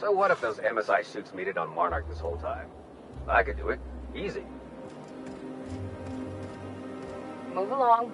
So what if those MSI suits meted on Monarch this whole time? I could do it. Easy. Move along.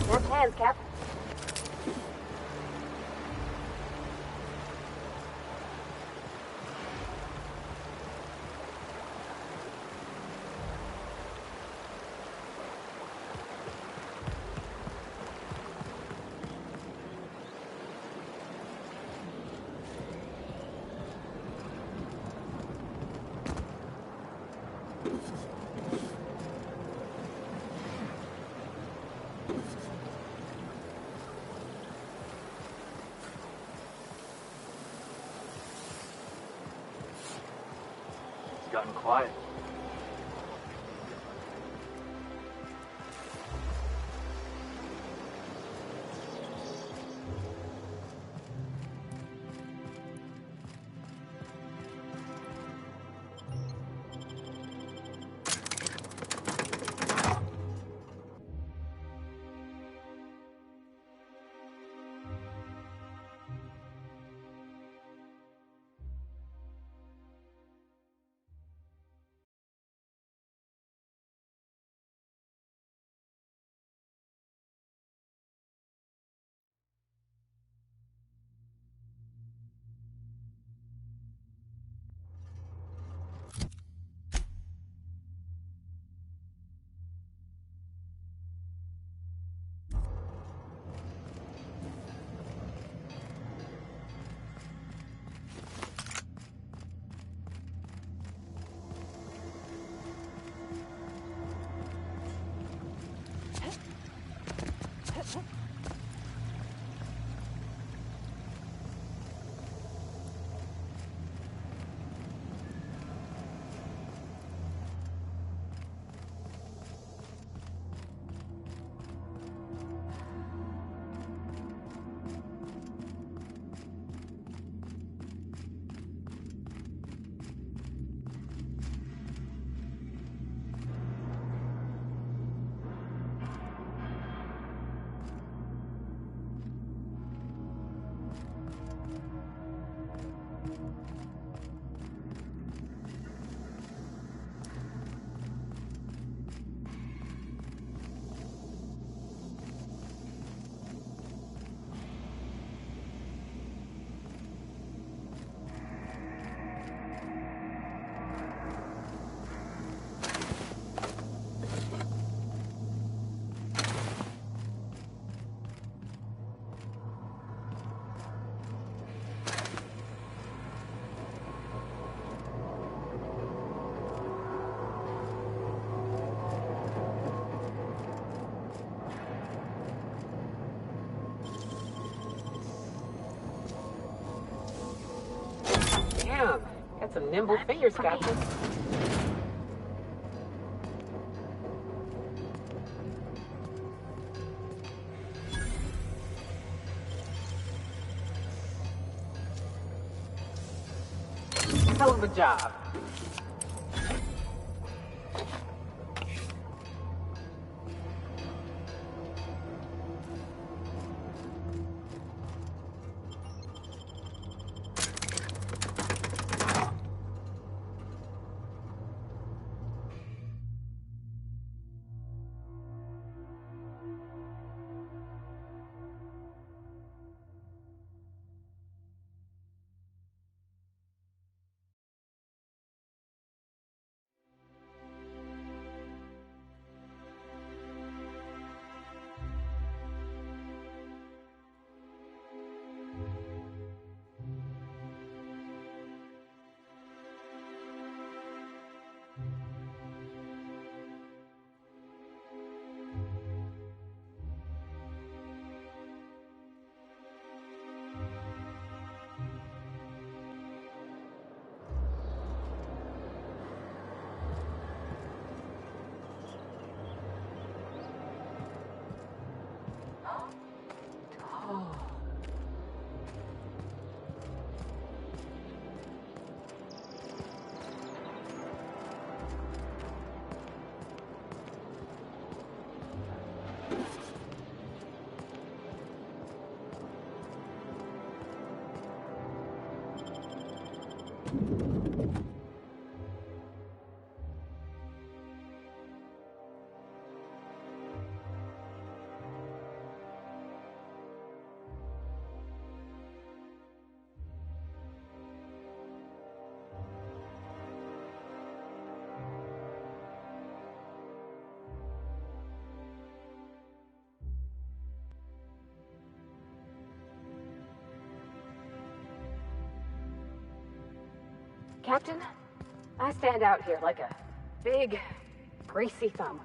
Work hands, Cap. It's gotten quiet. Got some nimble fingers, Captain. Hell of a job. Captain, I stand out here like a big, greasy thumb.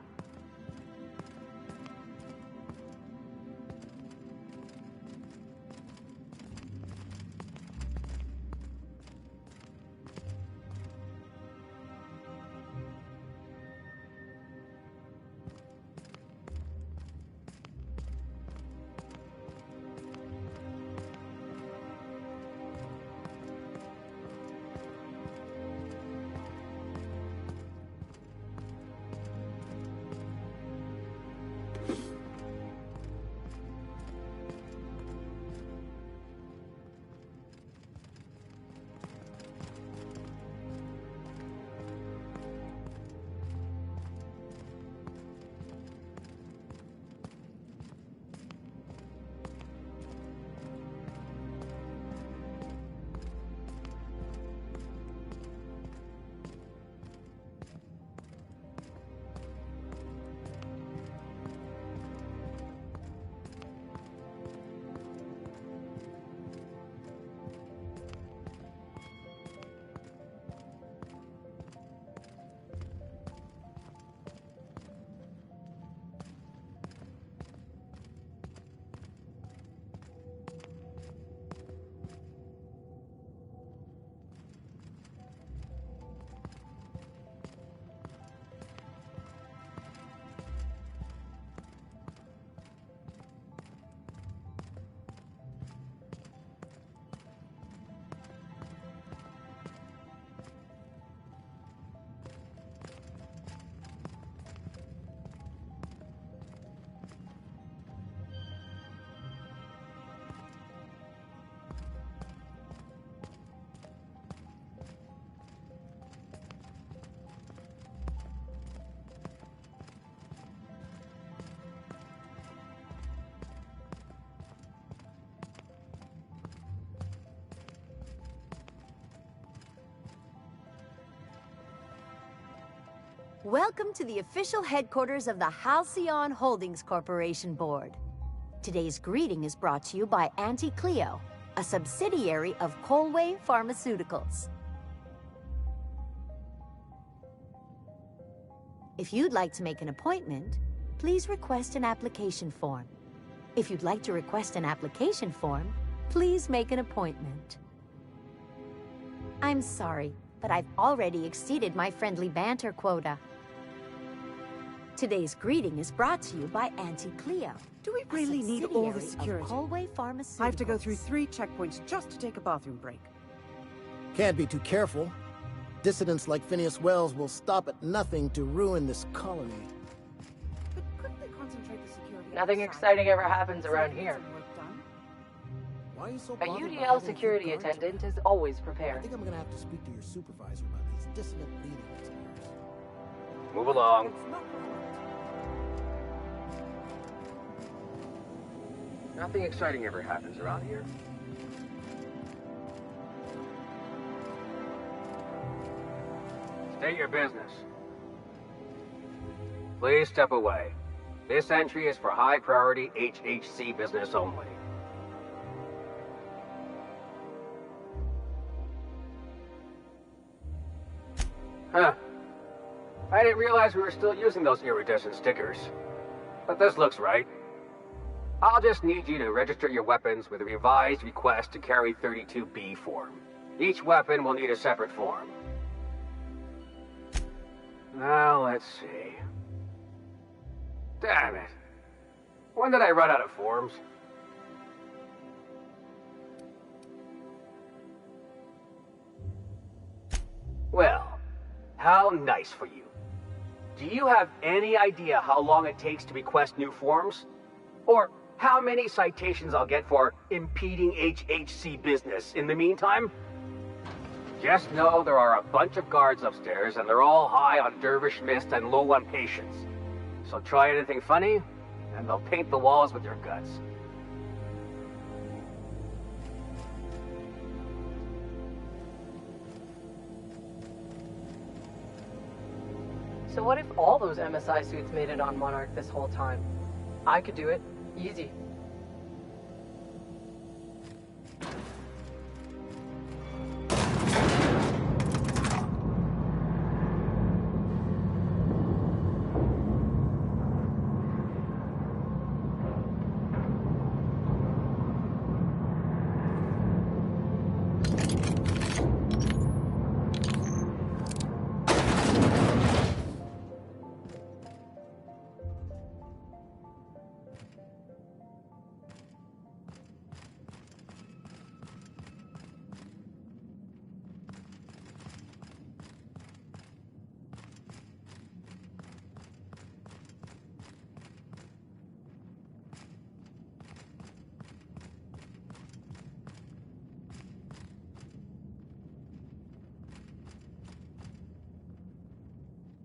Welcome to the official headquarters of the Halcyon Holdings Corporation Board. Today's greeting is brought to you by Auntie Cleo, a subsidiary of Colway Pharmaceuticals. If you'd like to make an appointment, please request an application form. If you'd like to request an application form, please make an appointment. I'm sorry, but I've already exceeded my friendly banter quota. Today's greeting is brought to you by Auntie Cleo. Do we really need all the security? Colway Pharmaceuticals. I have to go through 3 checkpoints just to take a bathroom break. Can't be too careful. Dissidents like Phineas Wells will stop at nothing to ruin this colony. But couldn't they concentrate the security? Nothing exciting ever happens around here. Why are you so A bothered about UDL having security good guards? attendant is always I prepared. think I'm gonna have to speak to your supervisor about these dissident leaders of yours. Move along. It's not right. Nothing exciting ever happens around here. State your business. Please step away. This entry is for high-priority HHC business only. Huh. I didn't realize we were still using those iridescent stickers. But this looks right. I'll just need you to register your weapons with a revised request to carry 32B form. Each weapon will need a separate form. Now, let's see. Damn it. When did I run out of forms? Well, how nice for you. Do you have any idea how long it takes to request new forms? Or how many citations I'll get for impeding HHC business in the meantime? Just know there are a bunch of guards upstairs and they're all high on dervish mist and low on patience. So try anything funny, and they'll paint the walls with your guts. So what if all those MSI suits made it on Monarch this whole time? I could do it. Easy.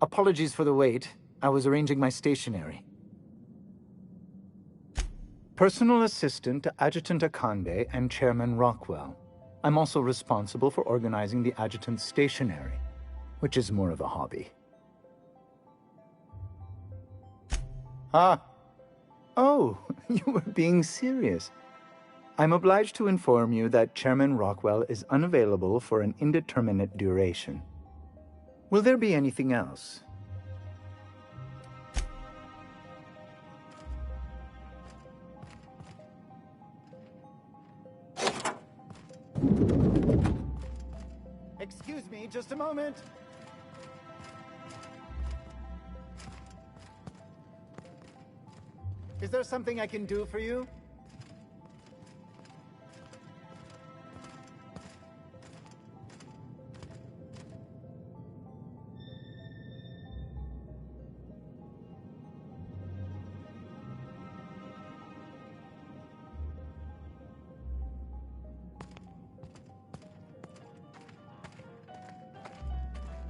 Apologies for the wait. I was arranging my stationery. Personal assistant to Adjutant Akande and Chairman Rockwell. I'm also responsible for organizing the adjutant's stationery, which is more of a hobby. Ah. Oh, you were being serious. I'm obliged to inform you that Chairman Rockwell is unavailable for an indeterminate duration. Will there be anything else? Excuse me, just a moment. Is there something I can do for you?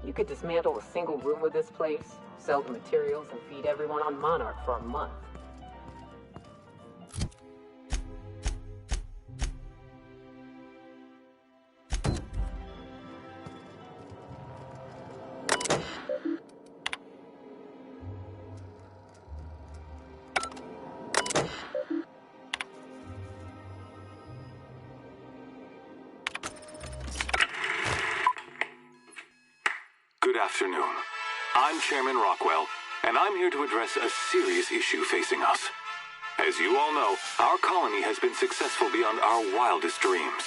You could dismantle a single room of this place, sell the materials, and feed everyone on Monarch for a month. Good afternoon. I'm Chairman Rockwell, and I'm here to address a serious issue facing us. As you all know, our colony has been successful beyond our wildest dreams.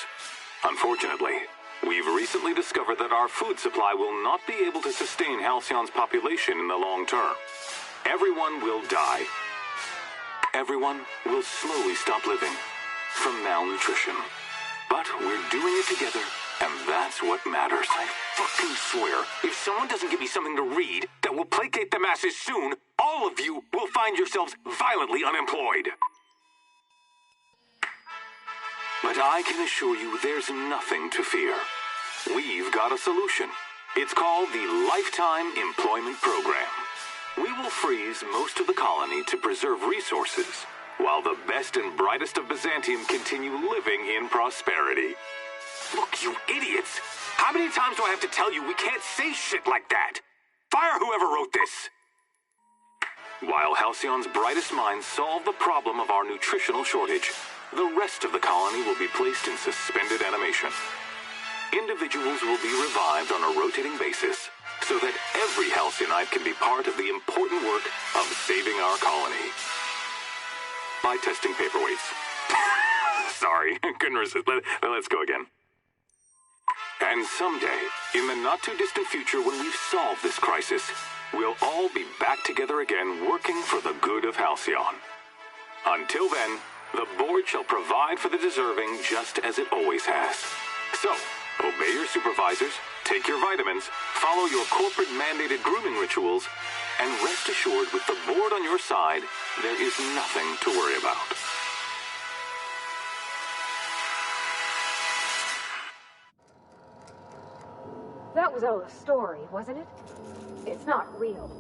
Unfortunately, We've recently discovered that our food supply will not be able to sustain Halcyon's population in the long term. Everyone will die. Everyone will slowly stop living from malnutrition. But we're doing it together, and that's what matters. I fucking swear, if someone doesn't give me something to read that will placate the masses soon, all of you will find yourselves violently unemployed. But I can assure you there's nothing to fear. We've got a solution. It's called the Lifetime Employment Program. We will freeze most of the colony to preserve resources, while the best and brightest of Byzantium continue living in prosperity. Look, you idiots! How many times do I have to tell you we can't say shit like that? Fire whoever wrote this! While Halcyon's brightest minds solve the problem of our nutritional shortage, the rest of the colony will be placed in suspended animation. Individuals will be revived on a rotating basis, so that every Halcyonite can be part of the important work of saving our colony. By testing paperweights. Sorry, couldn't resist. Let's go again. And someday, in the not-too-distant future when we've solved this crisis, we'll all be back together again working for the good of Halcyon. Until then, the board shall provide for the deserving just as it always has. So, obey your supervisors, take your vitamins, follow your corporate-mandated grooming rituals, and rest assured with the board on your side, there is nothing to worry about. That was all a story, wasn't it? It's not real.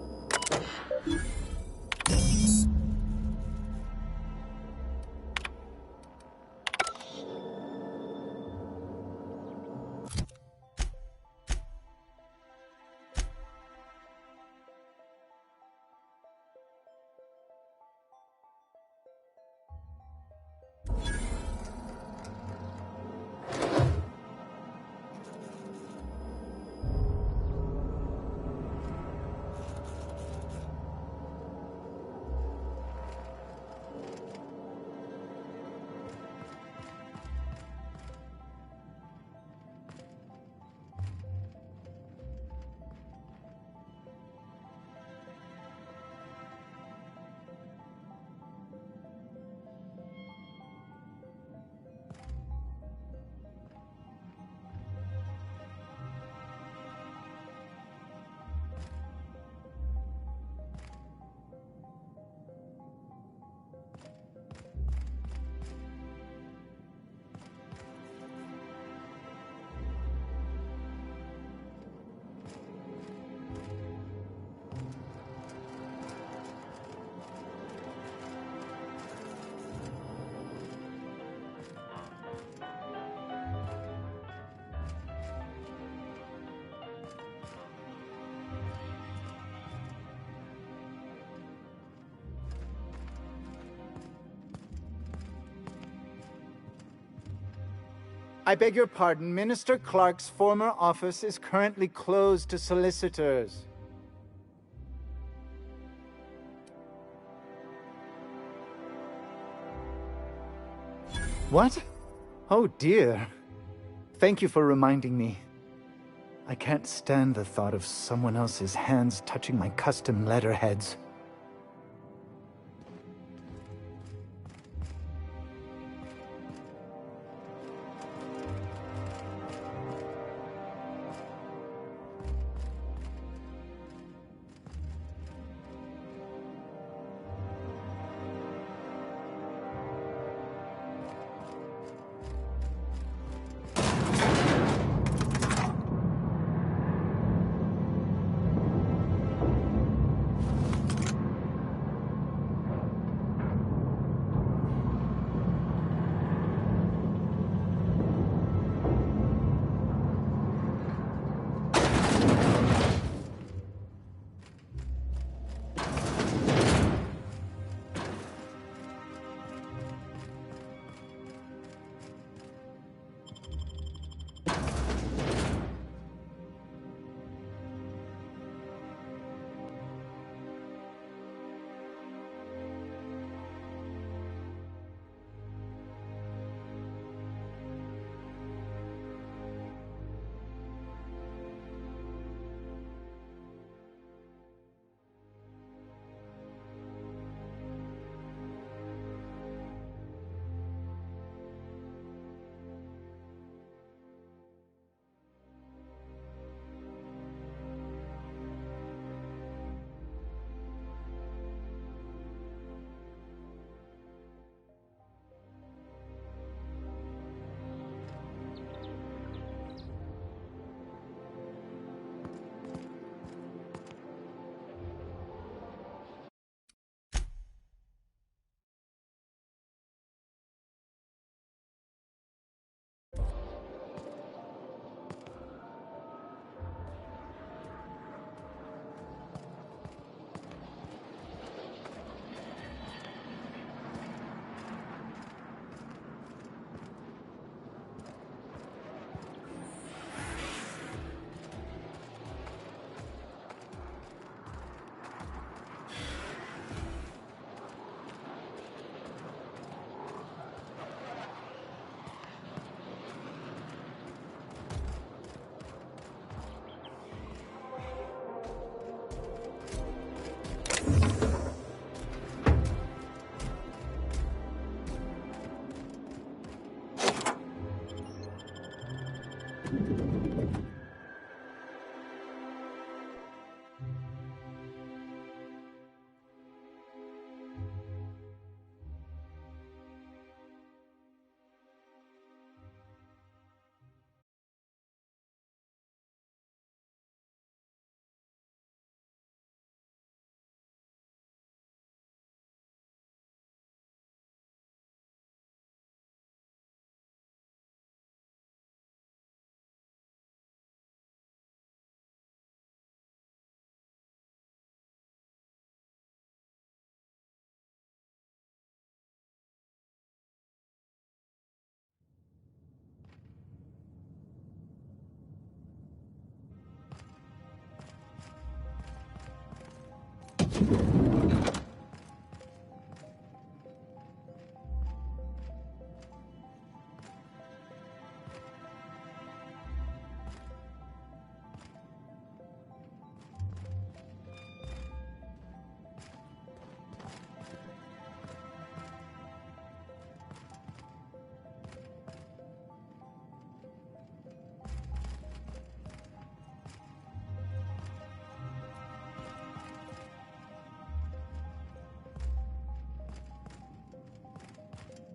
I beg your pardon, Minister Clark's former office is currently closed to solicitors. What? Oh dear. Thank you for reminding me. I can't stand the thought of someone else's hands touching my custom letterheads.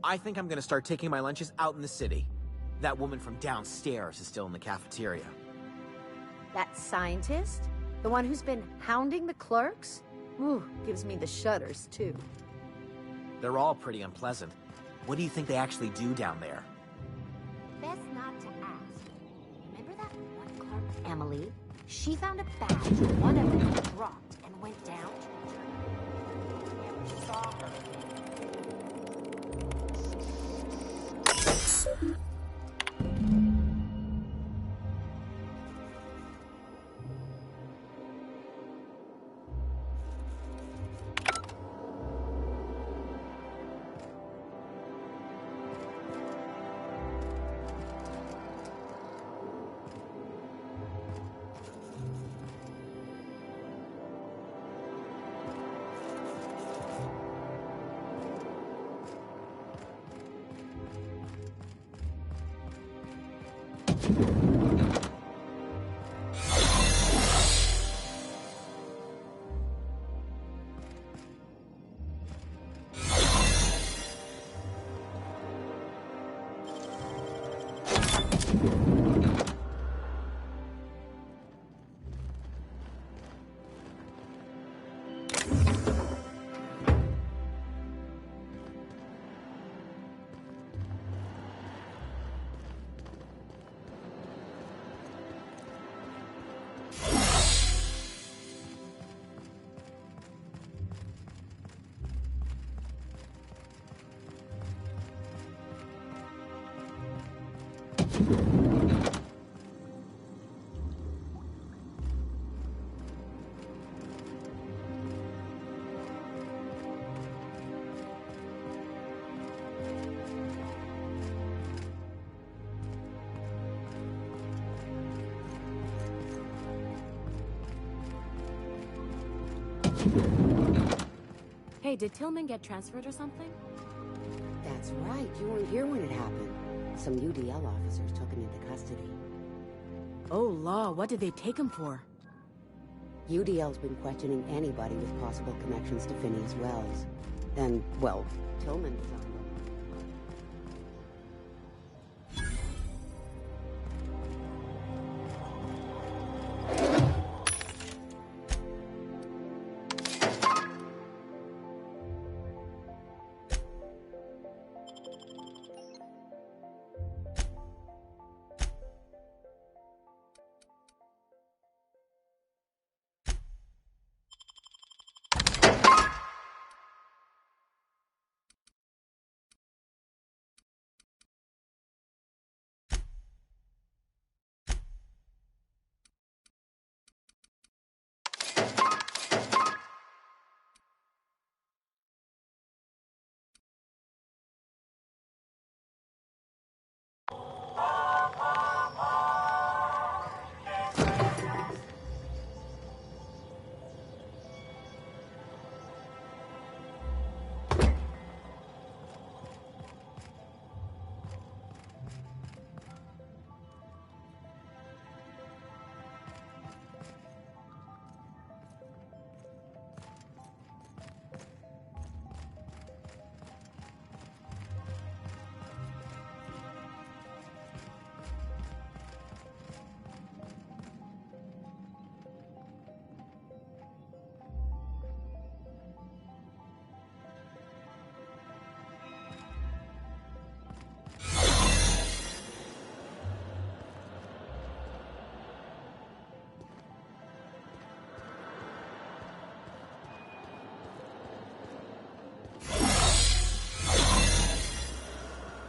I think I'm gonna start taking my lunches out in the city. That woman from downstairs is still in the cafeteria. That scientist? The one who's been hounding the clerks? Ooh, gives me the shudders, too. They're all pretty unpleasant. What do you think they actually do down there? Best not to ask. Remember that one clerk, Emily? She found a badge one of them dropped and went down. Never saw her. Hey, did Tillman get transferred or something? That's right. You weren't here when it happened. Some UDL officers took him into custody. Oh, law, what did they take him for? UDL's been questioning anybody with possible connections to Phineas Wells. Then, well, Tillman was on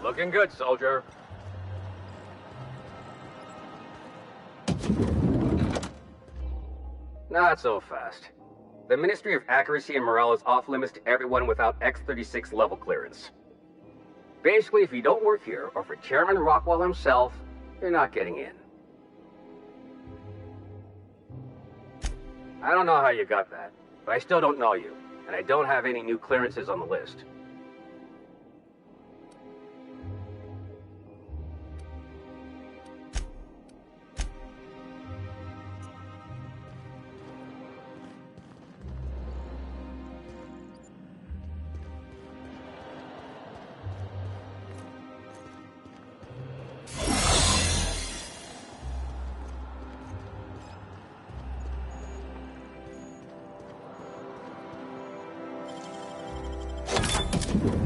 Looking good, soldier. Not so fast. The Ministry of Accuracy and Morale is off limits to everyone without X-36 level clearance. Basically, if you don't work here, or for Chairman Rockwell himself, you're not getting in. I don't know how you got that, but I still don't know you, and I don't have any new clearances on the list.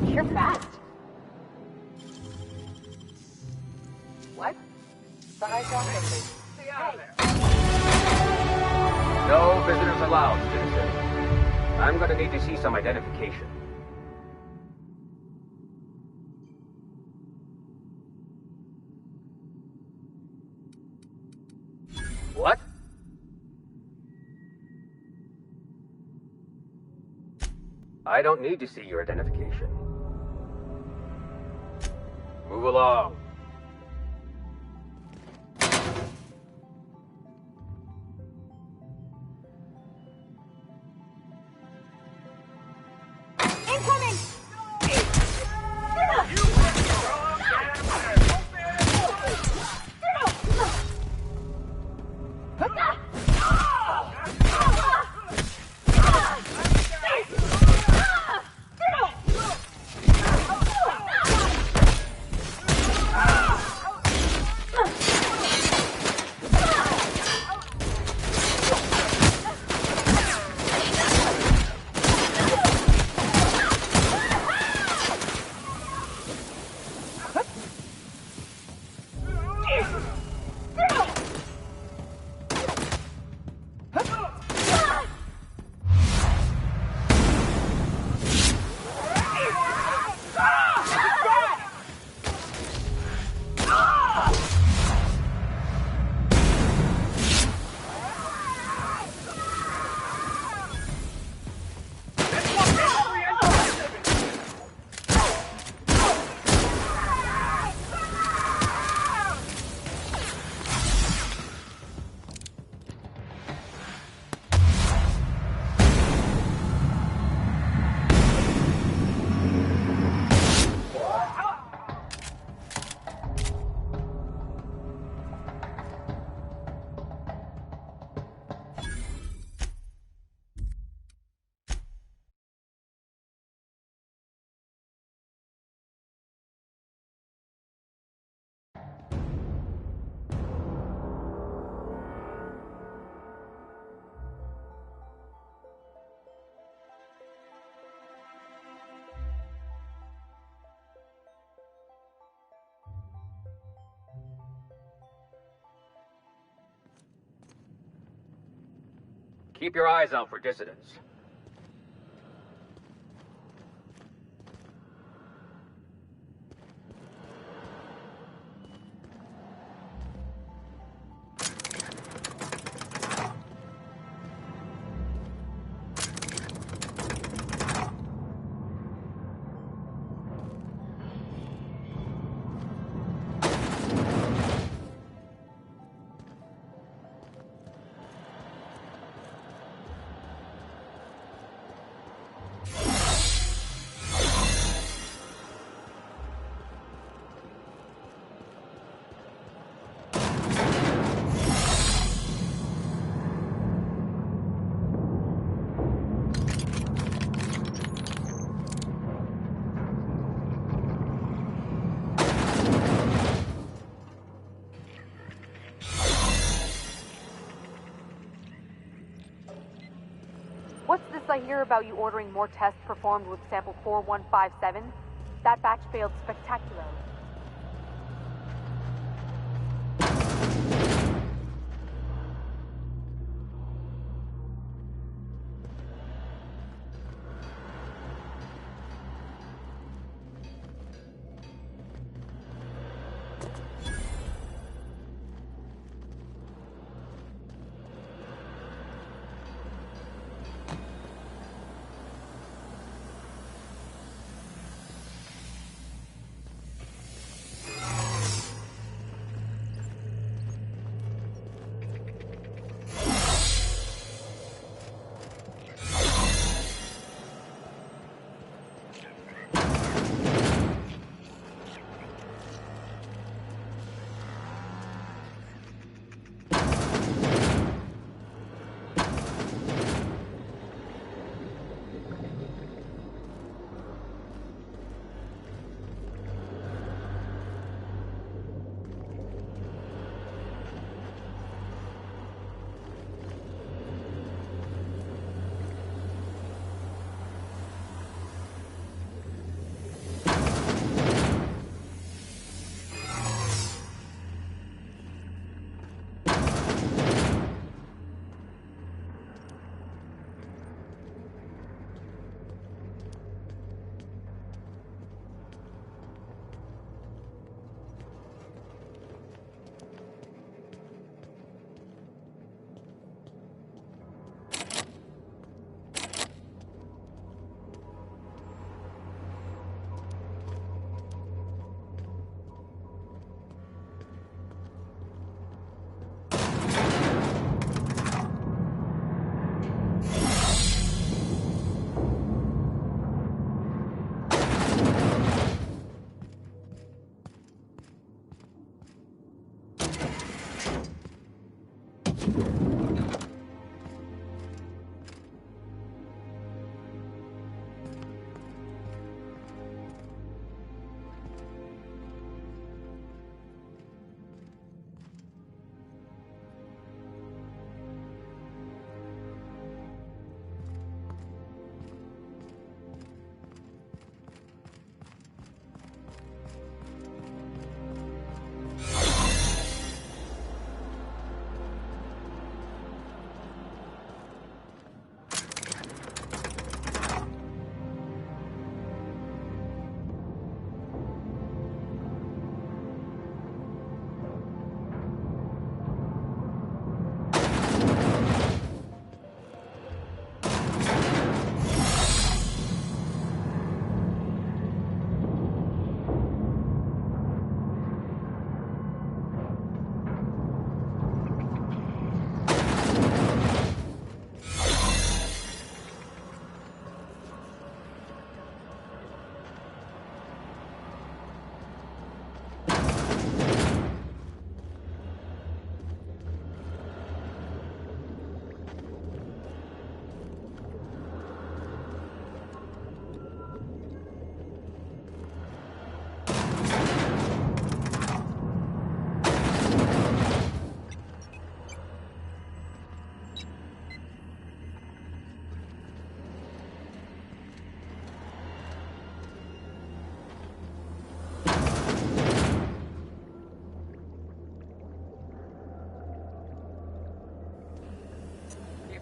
You're fast. What? Thought I saw something. Stay out of there. No visitors allowed, citizen. I'm gonna need to see some identification. What? I don't need to see your identification. Move along. Incoming! Keep your eyes out for dissidents. What's this I hear about you ordering more tests performed with sample 4157? That batch failed spectacularly.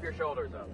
Keep your shoulders up.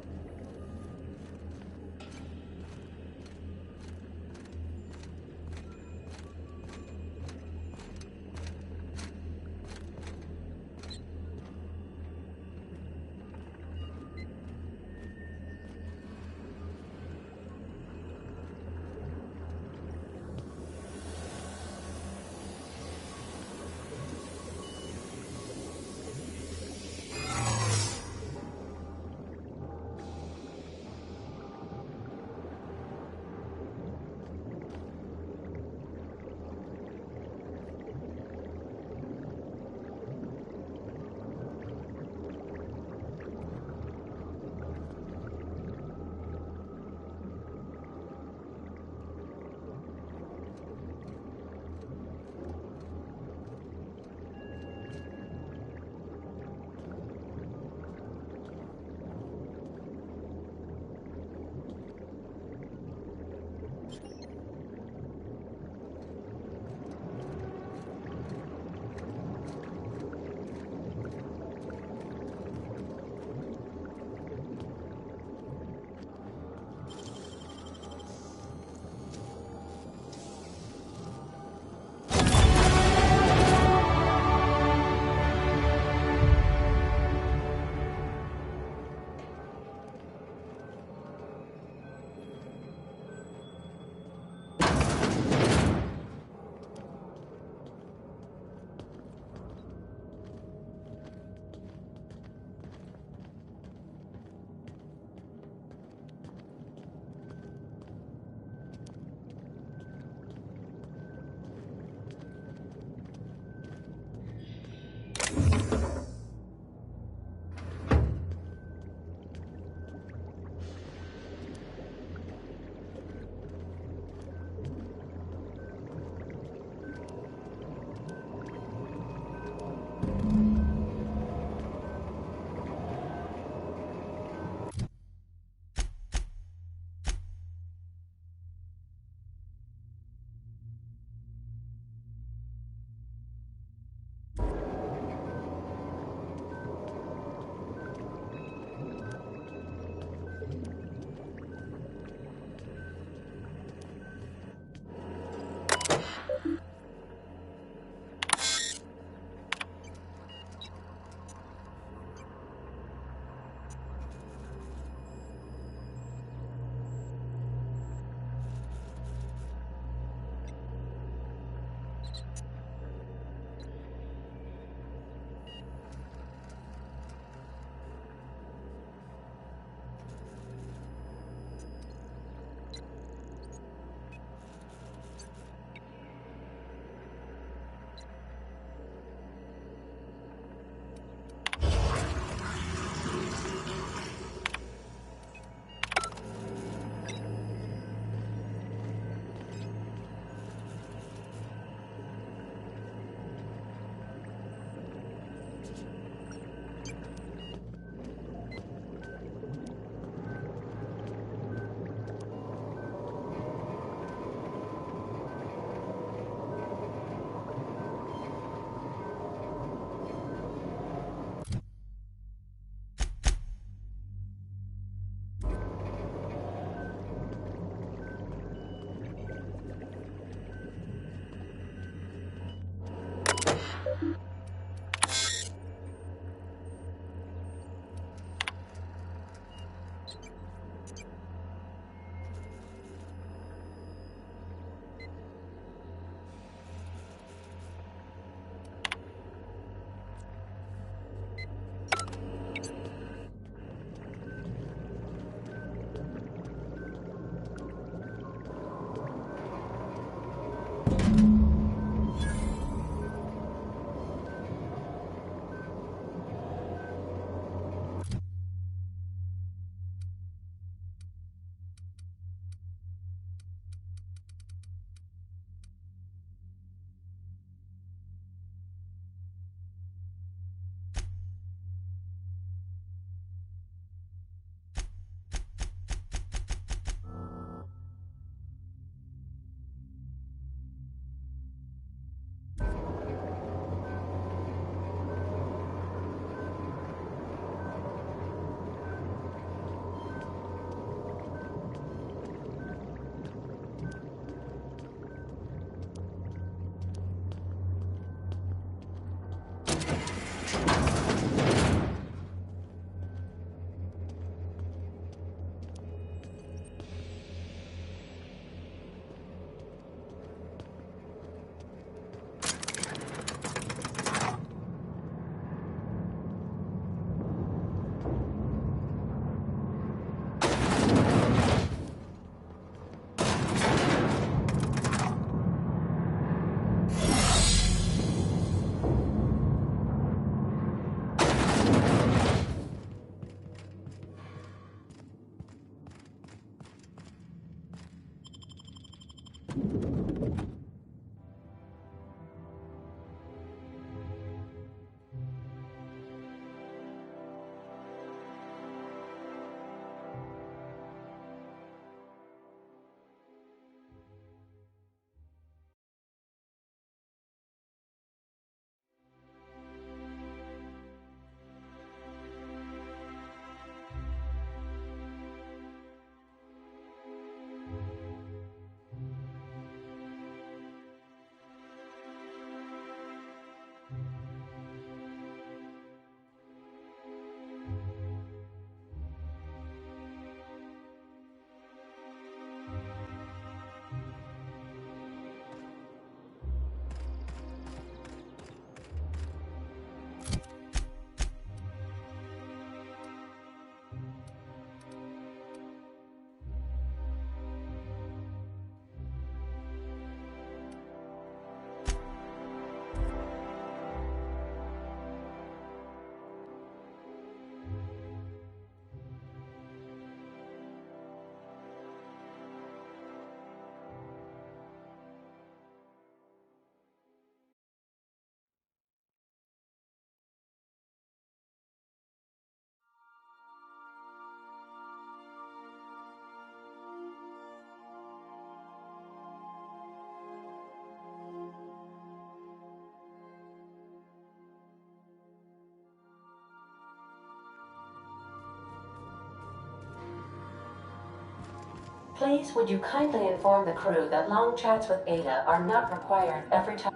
Please, would you kindly inform the crew that long chats with Ada are not required every time...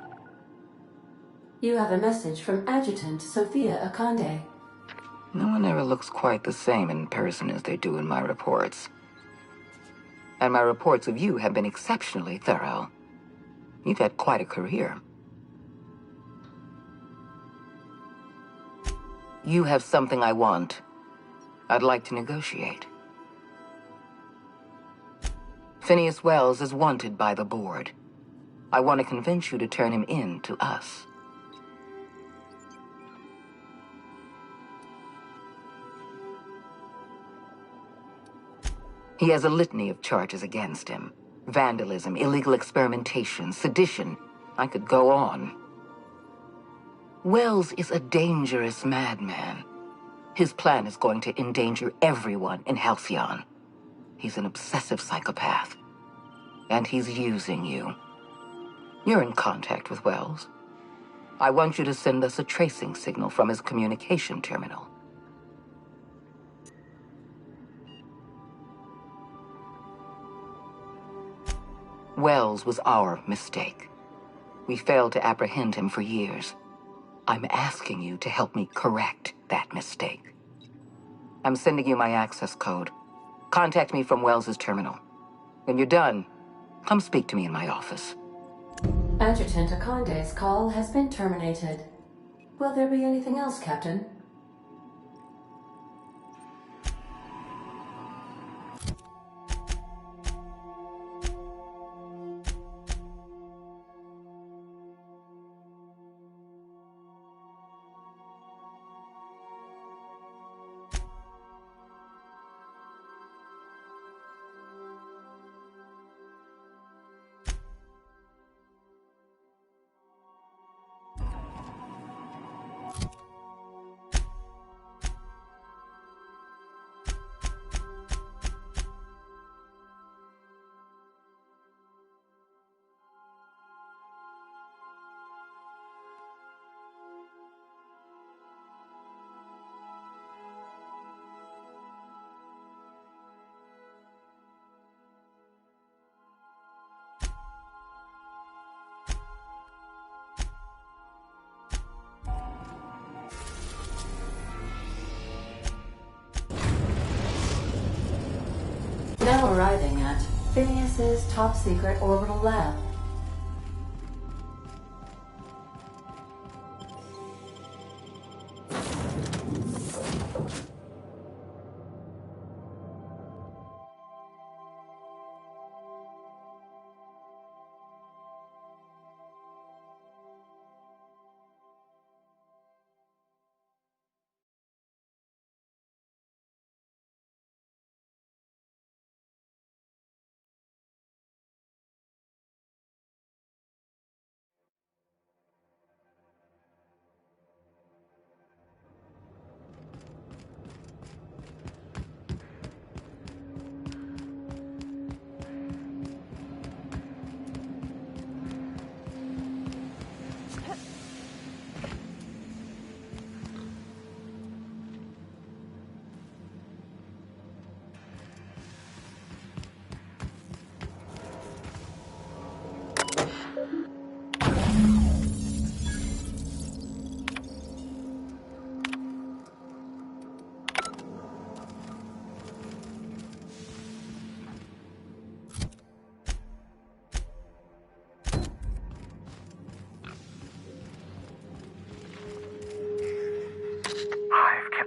You have a message from Adjutant Sophia Akande. No one ever looks quite the same in person as they do in my reports. And my reports of you have been exceptionally thorough. You've had quite a career. You have something I want. I'd like to negotiate. Phineas Wells is wanted by the board. I want to convince you to turn him in to us. He has a litany of charges against him. Vandalism, illegal experimentation, sedition. I could go on. Wells is a dangerous madman. His plan is going to endanger everyone in Halcyon. He's an obsessive psychopath. And he's using you. You're in contact with Wells. I want you to send us a tracing signal from his communication terminal. Wells was our mistake. We failed to apprehend him for years. I'm asking you to help me correct that mistake. I'm sending you my access code. Contact me from Wells's terminal. When you're done, come speak to me in my office. Adjutant Akonde's call has been terminated. Will there be anything else, Captain? Now arriving at Phineas's top-secret orbital lab.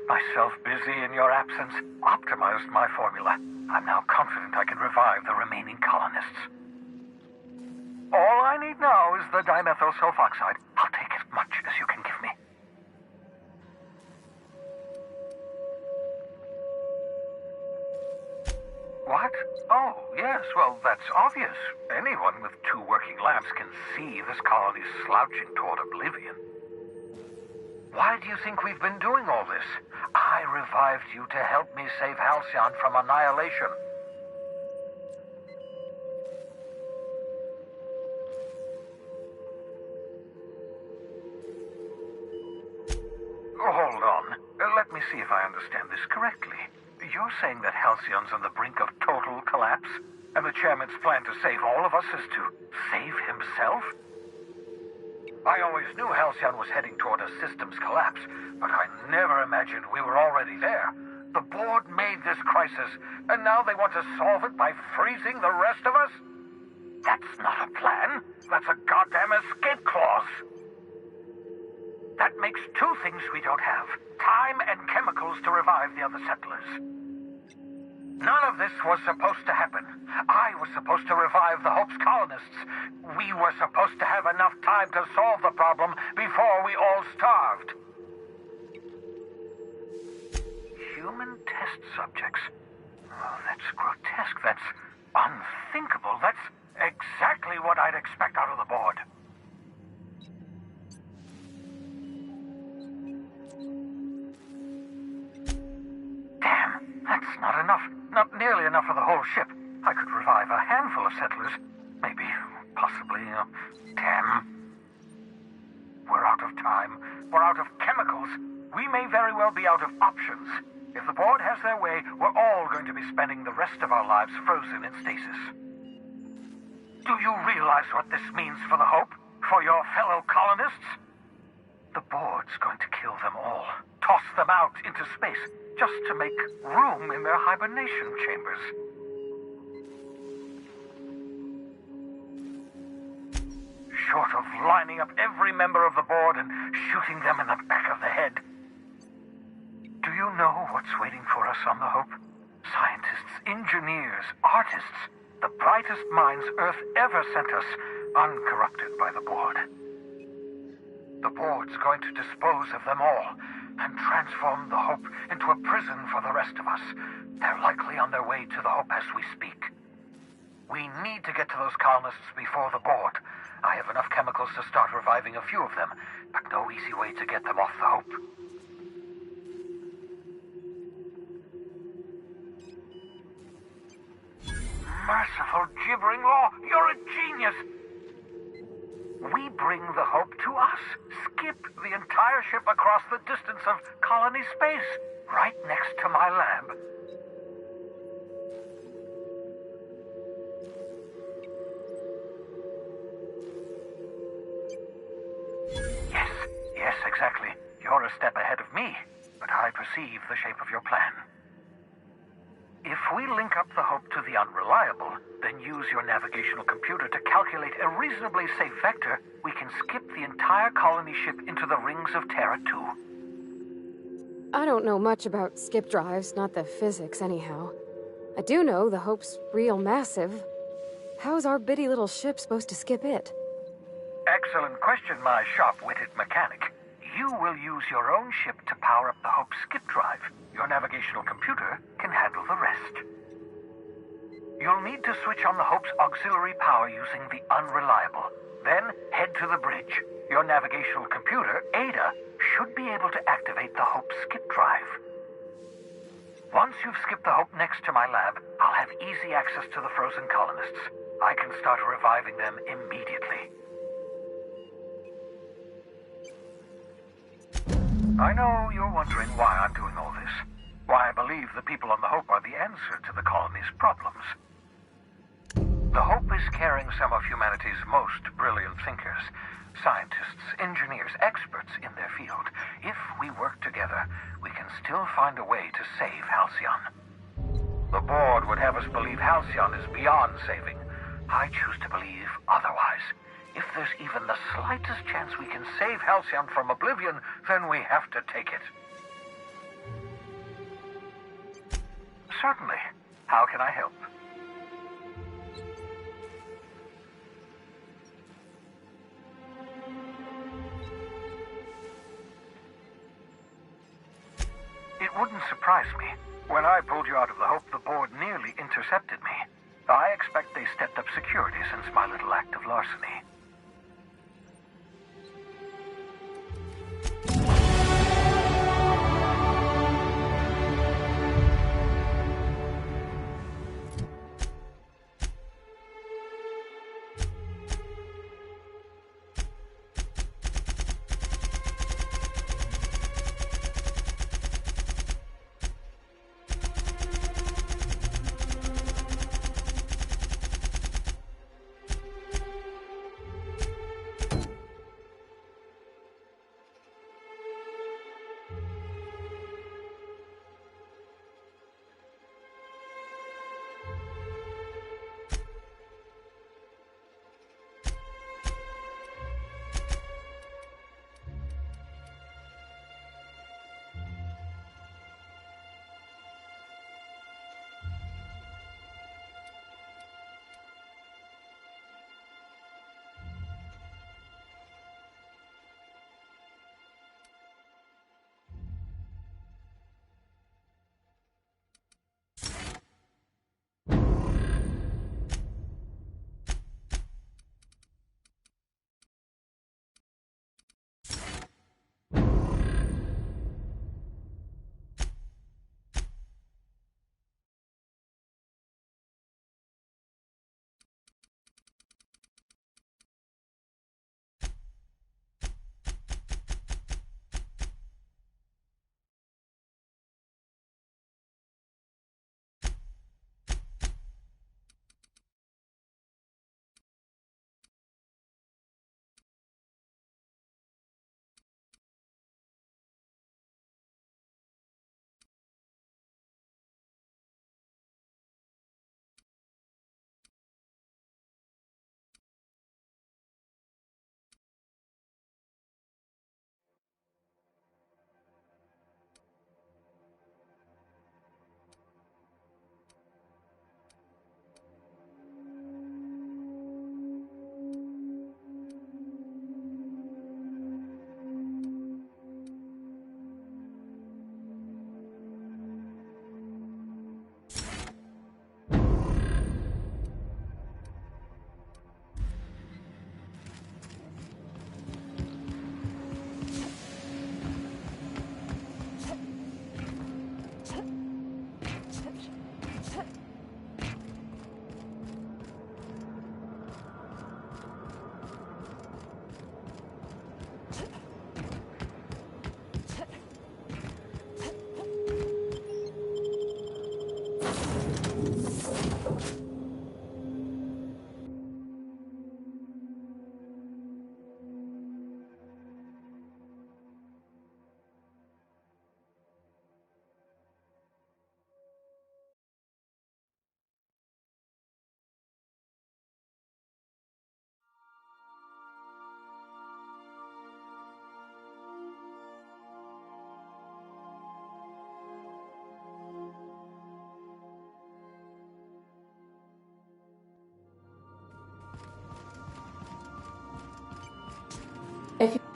Myself busy in your absence, optimized my formula. I'm now confident I can revive the remaining colonists. All I need now is the dimethyl sulfoxide. I'll take as much as you can give me. What? Oh, yes, well, that's obvious. Anyone with 2 working labs can see this colony's slouching toward oblivion. Why do you think we've been doing all this? I revived you to help me save Halcyon from annihilation. Hold on. Let me see if I understand this correctly. You're saying that Halcyon's on the brink of total collapse, and the chairman's plan to save all of us is to save himself? I always knew Halcyon was heading toward a systems collapse, but I never imagined we were already there. The board made this crisis, and now they want to solve it by freezing the rest of us? That's not a plan. That's a goddamn escape clause. That makes two things we don't have. Time and chemicals to revive the other settlers. None of this was supposed to happen. I was supposed to revive the Hope's colonists. We were supposed to have enough time to solve the problem before we all starved. Human test subjects. Oh, that's grotesque. That's unthinkable. That's exactly what I'd expect out of the board. Damn, that's not enough. Not nearly enough for the whole ship. I could revive a handful of settlers. Maybe, possibly, damn. We're out of time. We're out of chemicals. We may very well be out of options. If the board has their way, we're all going to be spending the rest of our lives frozen in stasis. Do you realize what this means for the Hope? For your fellow colonists? The board's going to kill them all. Toss them out into space, just to make room in their hibernation chambers. Short of lining up every member of the board and shooting them in the back of the head. Do you know what's waiting for us on the Hope? Scientists, engineers, artists, the brightest minds Earth ever sent us, uncorrupted by the board. The board's going to dispose of them all and transform the Hope into a prison for the rest of us. They're likely on their way to the Hope as we speak. We need to get to those colonists before the board. I have enough chemicals to start reviving a few of them, but no easy way to get them off the Hope. Merciful gibbering law, you're a genius! We bring the Hope to us. Skip the entire ship across the distance of colony space, right next to my lab. Yes, exactly. You're a step ahead of me, but I perceive the shape of your plan. If we link up the Hope to the Unreliable, then use your navigational computer to calculate a reasonably safe vector, we can skip the entire colony ship into the rings of Terra 2. I don't know much about skip drives, not the physics anyhow. I do know the Hope's real massive. How's our bitty little ship supposed to skip it? Excellent question, my sharp-witted mechanic. You will use your own ship to power up the Hope's skip drive. Your navigational computer can handle the rest. You'll need to switch on the Hope's auxiliary power using the Unreliable. Then head to the bridge. Your navigational computer, Ada, should be able to activate the Hope's skip drive. Once you've skipped the Hope next to my lab, I'll have easy access to the frozen colonists. I can start reviving them immediately. I know you're wondering why I'm doing all this. Why I believe the people on the Hope are the answer to the colony's problems. The Hope is carrying some of humanity's most brilliant thinkers. Scientists, engineers, experts in their field. If we work together, we can still find a way to save Halcyon. The board would have us believe Halcyon is beyond saving. I choose to believe otherwise. If there's even the slightest chance we can save Halcyon from oblivion, then we have to take it. Certainly. How can I help? It wouldn't surprise me. When I pulled you out of the Hope, the board nearly intercepted me. I expect they stepped up security since my little act of larceny.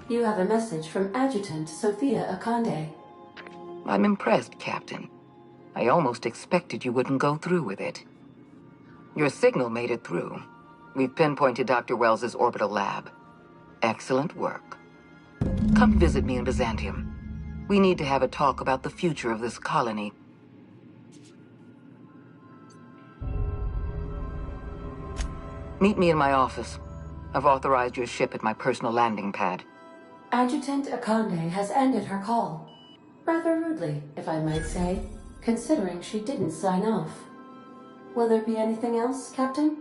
You have a message from Adjutant Sophia Akande. I'm impressed, Captain. I almost expected you wouldn't go through with it. Your signal made it through. We've pinpointed Dr. Wells's orbital lab. Excellent work. Come visit me in Byzantium. We need to have a talk about the future of this colony. Meet me in my office. I've authorized your ship at my personal landing pad. Adjutant Akande has ended her call. Rather rudely, if I might say, considering she didn't sign off. Will there be anything else, Captain?